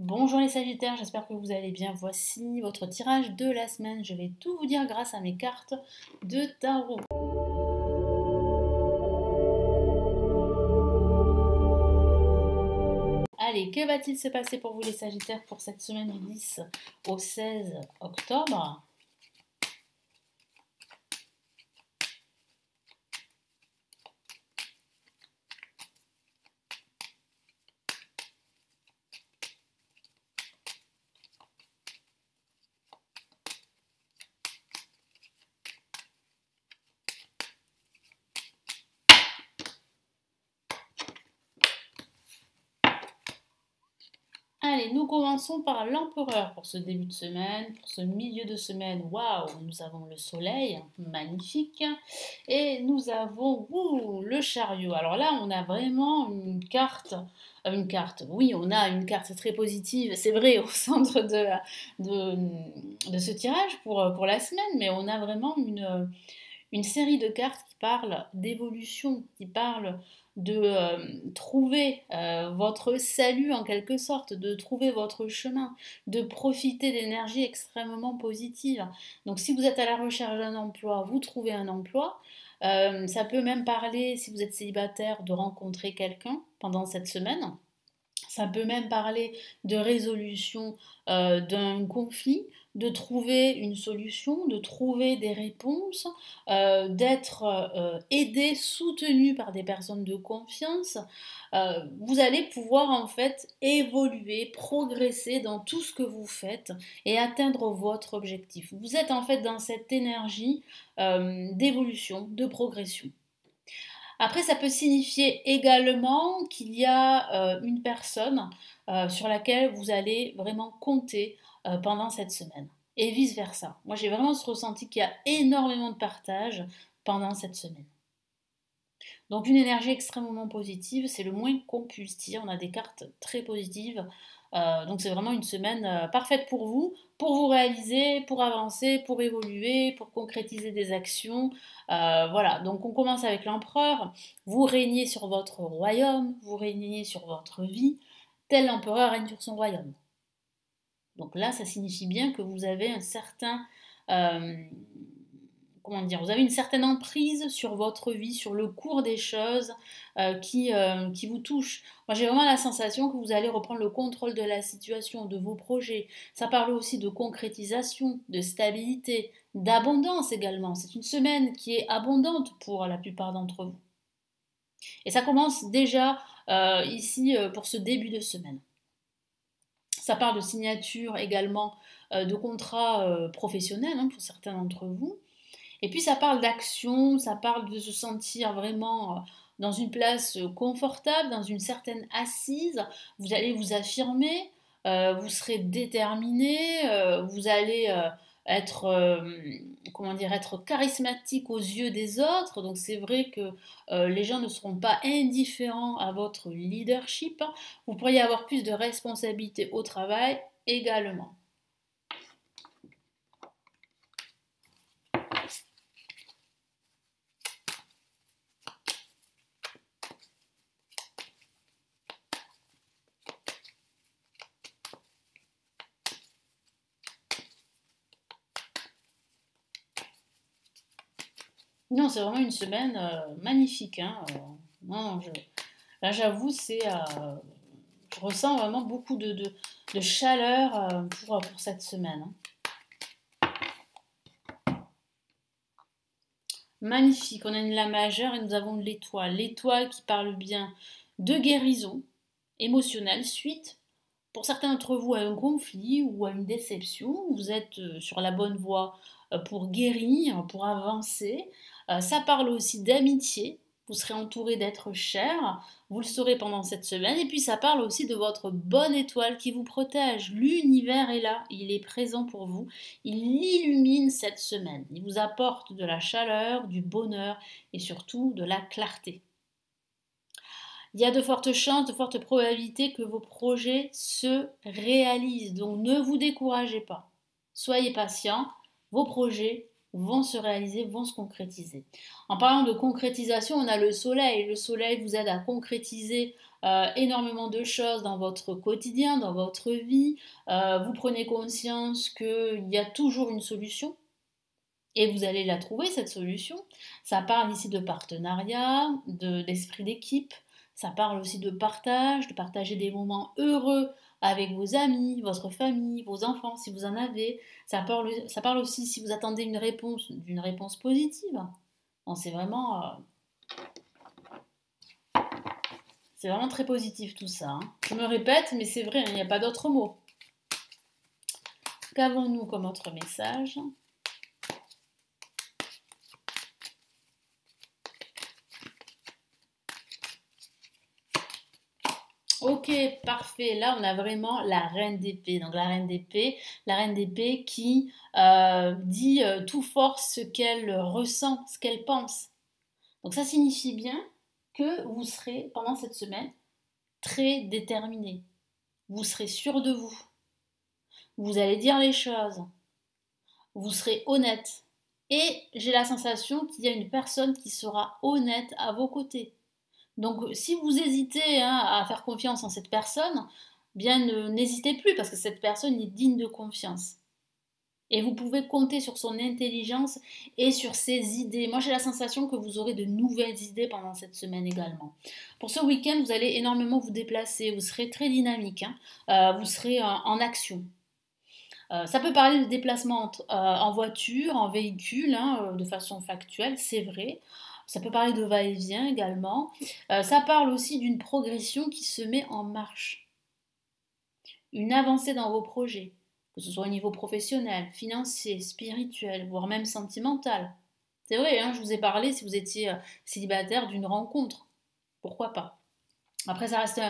Bonjour les Sagittaires, j'espère que vous allez bien. Voici votre tirage de la semaine. Je vais tout vous dire grâce à mes cartes de tarot. Allez, que va-t-il se passer pour vous les Sagittaires pour cette semaine du 10 au 16 octobre? Allez, nous commençons par l'empereur pour ce début de semaine, pour ce milieu de semaine. Waouh, nous avons le soleil, magnifique, et nous avons le chariot. Alors là, on a vraiment oui, on a une carte très positive, c'est vrai, au centre de ce tirage pour la semaine, mais on a vraiment une série de cartes qui parlent d'évolution, qui parlent de trouver votre salut en quelque sorte, de trouver votre chemin, de profiter d'énergie extrêmement positive. Donc si vous êtes à la recherche d'un emploi, vous trouvez un emploi. Ça peut même parler, si vous êtes célibataire, de rencontrer quelqu'un pendant cette semaine. Ça peut même parler de résolution d'un conflit, de trouver une solution, de trouver des réponses, d'être aidé, soutenu par des personnes de confiance. Vous allez pouvoir en fait évoluer, progresser dans tout ce que vous faites et atteindre votre objectif. Vous êtes en fait dans cette énergie d'évolution, de progression. Après, ça peut signifier également qu'il y a une personne sur laquelle vous allez vraiment compter pendant cette semaine. Et vice-versa. Moi, j'ai vraiment ce ressenti qu'il y a énormément de partage pendant cette semaine. Donc une énergie extrêmement positive, c'est le moins qu'on puisse dire. On a des cartes très positives. Donc c'est vraiment une semaine parfaite pour vous réaliser, pour avancer, pour évoluer, pour concrétiser des actions. Voilà, donc on commence avec l'empereur. Vous régnez sur votre royaume, vous régnez sur votre vie. Tel l'empereur règne sur son royaume. Donc là, ça signifie bien que vous avez un certain... euh, comment dire, vous avez une certaine emprise sur votre vie, sur le cours des choses qui vous touchent. Moi, j'ai vraiment la sensation que vous allez reprendre le contrôle de la situation, de vos projets. Ça parle aussi de concrétisation, de stabilité, d'abondance également. C'est une semaine qui est abondante pour la plupart d'entre vous. Et ça commence déjà ici pour ce début de semaine. Ça parle de signature également de contrats professionnels pour certains d'entre vous. Et puis ça parle d'action, ça parle de se sentir vraiment dans une place confortable, dans une certaine assise. Vous allez vous affirmer, vous serez déterminé, vous allez être, comment dire, être charismatique aux yeux des autres. Donc c'est vrai que les gens ne seront pas indifférents à votre leadership. Vous pourriez avoir plus de responsabilités au travail également. Non, c'est vraiment une semaine magnifique. Hein. Non, là, j'avoue, je ressens vraiment beaucoup de chaleur pour cette semaine. Hein. Magnifique, on a une la majeure et nous avons l'étoile. L'étoile qui parle bien de guérison émotionnelle suite, pour certains d'entre vous, à un conflit ou à une déception. Vous êtes sur la bonne voie pour guérir, pour avancer. Ça parle aussi d'amitié. Vous serez entouré d'êtres chers. Vous le saurez pendant cette semaine. Et puis ça parle aussi de votre bonne étoile qui vous protège. L'univers est là. Il est présent pour vous. Il illumine cette semaine. Il vous apporte de la chaleur, du bonheur et surtout de la clarté. Il y a de fortes chances, de fortes probabilités que vos projets se réalisent. Donc ne vous découragez pas. Soyez patient. Vos projets vont se réaliser, vont se concrétiser. En parlant de concrétisation, on a le soleil. Le soleil vous aide à concrétiser énormément de choses dans votre quotidien, dans votre vie. Vous prenez conscience qu'il y a toujours une solution et vous allez la trouver, cette solution. Ça parle ici de partenariat, d'esprit d'équipe. Ça parle aussi de partage, de partager des moments heureux avec vos amis, votre famille, vos enfants, si vous en avez. Ça parle aussi si vous attendez d'une réponse positive. Bon, c'est vraiment très positif tout ça, hein. Je me répète, mais c'est vrai, il n'y a pas d'autre mot. Qu'avons-nous comme autre message? Ok, parfait. Là, on a vraiment la reine d'épée. Donc, la reine d'épée qui dit tout fort ce qu'elle ressent, ce qu'elle pense. Donc, ça signifie bien que vous serez, pendant cette semaine, très déterminé. Vous serez sûr de vous. Vous allez dire les choses. Vous serez honnête. Et j'ai la sensation qu'il y a une personne qui sera honnête à vos côtés. Donc, si vous hésitez, hein, à faire confiance en cette personne, bien n'hésitez plus parce que cette personne est digne de confiance. Et vous pouvez compter sur son intelligence et sur ses idées. Moi, j'ai la sensation que vous aurez de nouvelles idées pendant cette semaine également. Pour ce week-end, vous allez énormément vous déplacer. Vous serez très dynamique, hein. Vous serez en action. Ça peut parler de déplacement en voiture, en véhicule, hein, de façon factuelle, c'est vrai. Ça peut parler de va-et-vient également. Ça parle aussi d'une progression qui se met en marche, une avancée dans vos projets, que ce soit au niveau professionnel, financier, spirituel, voire même sentimental. C'est vrai, hein, je vous ai parlé, si vous étiez célibataire, d'une rencontre. Pourquoi pas? Après, ça reste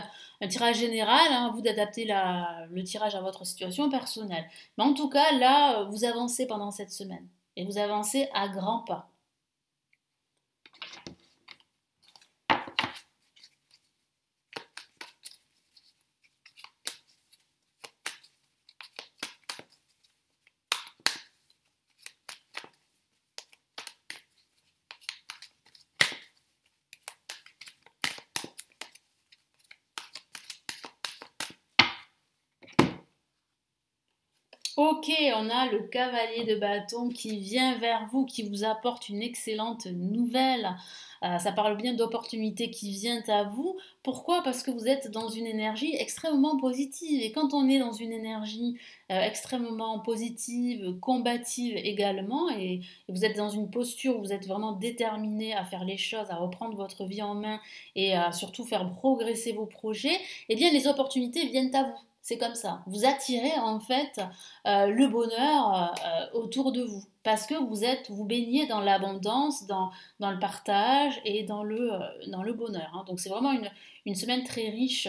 un tirage général, hein, à vous d'adapter le tirage à votre situation personnelle. Mais en tout cas, là, vous avancez pendant cette semaine. Et vous avancez à grands pas. Ok, on a le cavalier de bâton qui vient vers vous, qui vous apporte une excellente nouvelle. Ça parle bien d'opportunités qui viennent à vous. Pourquoi? Parce que vous êtes dans une énergie extrêmement positive. Et quand on est dans une énergie extrêmement positive, combative également, et vous êtes dans une posture où vous êtes vraiment déterminé à faire les choses, à reprendre votre vie en main et à surtout faire progresser vos projets, eh bien les opportunités viennent à vous. C'est comme ça. Vous attirez en fait le bonheur autour de vous. Parce que vous baignez dans l'abondance, dans le partage et dans le bonheur, hein. Donc c'est vraiment une semaine très riche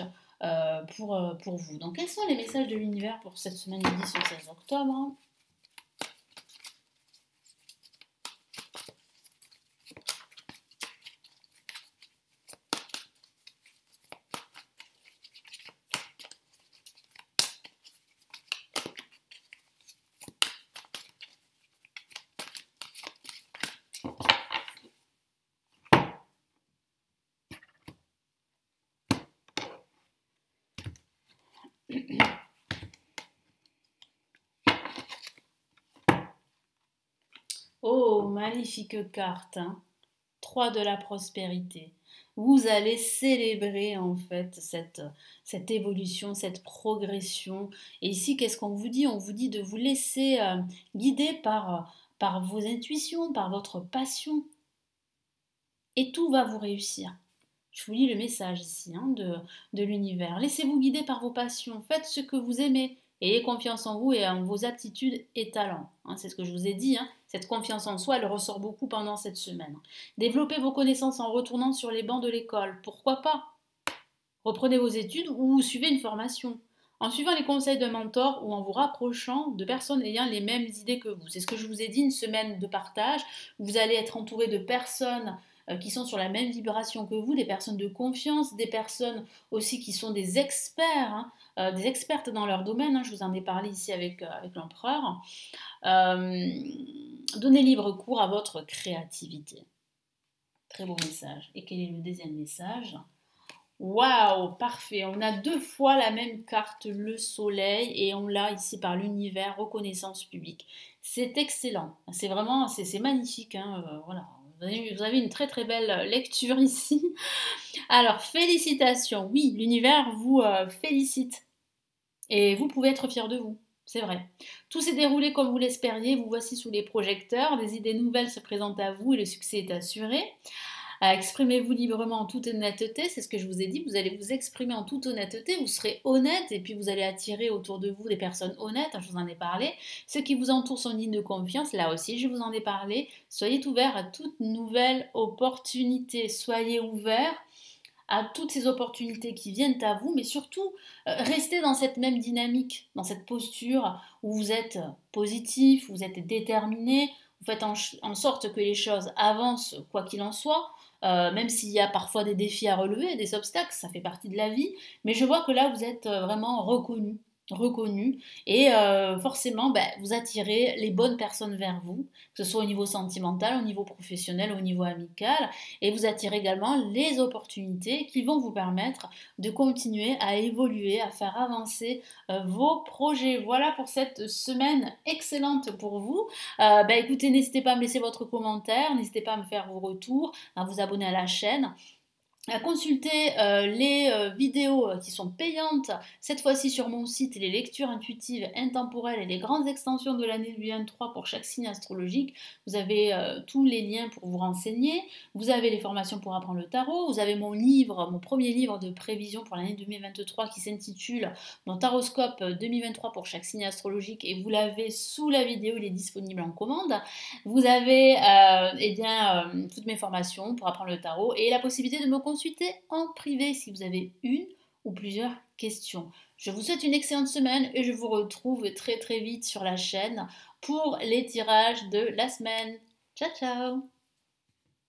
pour vous. Donc quels sont les messages de l'univers pour cette semaine du 10 au 16 octobre? Oh, magnifique carte, hein. 3 de la prospérité. Vous allez célébrer en fait cette évolution, cette progression. Et ici, qu'est-ce qu'on vous dit? On vous dit de vous laisser guider par vos intuitions, par votre passion. Et tout va vous réussir. Je vous lis le message ici, hein, de l'univers. Laissez-vous guider par vos passions. Faites ce que vous aimez. Ayez confiance en vous et en vos aptitudes et talents, hein. C'est ce que je vous ai dit, hein. Cette confiance en soi, elle ressort beaucoup pendant cette semaine. Développez vos connaissances en retournant sur les bancs de l'école. Pourquoi pas? Reprenez vos études ou suivez une formation. En suivant les conseils d'un mentor ou en vous rapprochant de personnes ayant les mêmes idées que vous. C'est ce que je vous ai dit, une semaine de partage. Vous allez être entouré de personnes qui sont sur la même vibration que vous, des personnes de confiance, des personnes aussi qui sont des experts, hein, des expertes dans leur domaine, hein. Je vous en ai parlé ici avec l'empereur. Donnez libre cours à votre créativité. Très beau message. Et quel est le deuxième message? Waouh, parfait. On a deux fois la même carte, le soleil, et on l'a ici par l'univers, reconnaissance publique. C'est excellent. C'est vraiment, c'est magnifique, hein, voilà. Vous avez une très très belle lecture ici. Alors, félicitations. Oui, l'univers vous félicite. Et vous pouvez être fier de vous. C'est vrai. Tout s'est déroulé comme vous l'espériez. Vous voici sous les projecteurs. Des idées nouvelles se présentent à vous et le succès est assuré. Exprimez-vous librement en toute honnêteté, c'est ce que je vous ai dit, vous allez vous exprimer en toute honnêteté, vous serez honnête et puis vous allez attirer autour de vous des personnes honnêtes, hein, je vous en ai parlé. Ceux qui vous entourent sont dignes de confiance, là aussi je vous en ai parlé. Soyez ouverts à toute nouvelle opportunité, soyez ouverts à toutes ces opportunités qui viennent à vous, mais surtout restez dans cette même dynamique, dans cette posture où vous êtes positif, vous êtes déterminé, vous faites en sorte que les choses avancent quoi qu'il en soit, même s'il y a parfois des défis à relever, des obstacles, ça fait partie de la vie, mais je vois que là vous êtes vraiment reconnu et forcément ben, vous attirez les bonnes personnes vers vous, que ce soit au niveau sentimental, au niveau professionnel, au niveau amical, et vous attirez également les opportunités qui vont vous permettre de continuer à évoluer, à faire avancer vos projets. Voilà pour cette semaine excellente pour vous. Ben, écoutez, n'hésitez pas à me laisser votre commentaire, n'hésitez pas à me faire vos retours, à vous abonner à la chaîne, à consulter les vidéos qui sont payantes, cette fois-ci sur mon site, les lectures intuitives, intemporelles et les grandes extensions de l'année 2023 pour chaque signe astrologique. Vous avez tous les liens pour vous renseigner, vous avez les formations pour apprendre le tarot, vous avez mon livre, mon premier livre de prévision pour l'année 2023 qui s'intitule Mon Taroscope 2023 pour chaque signe astrologique et vous l'avez sous la vidéo, il est disponible en commande. Vous avez toutes mes formations pour apprendre le tarot et la possibilité de me consulter en privé si vous avez une ou plusieurs questions. Je vous souhaite une excellente semaine et je vous retrouve très très vite sur la chaîne pour les tirages de la semaine. Ciao ciao!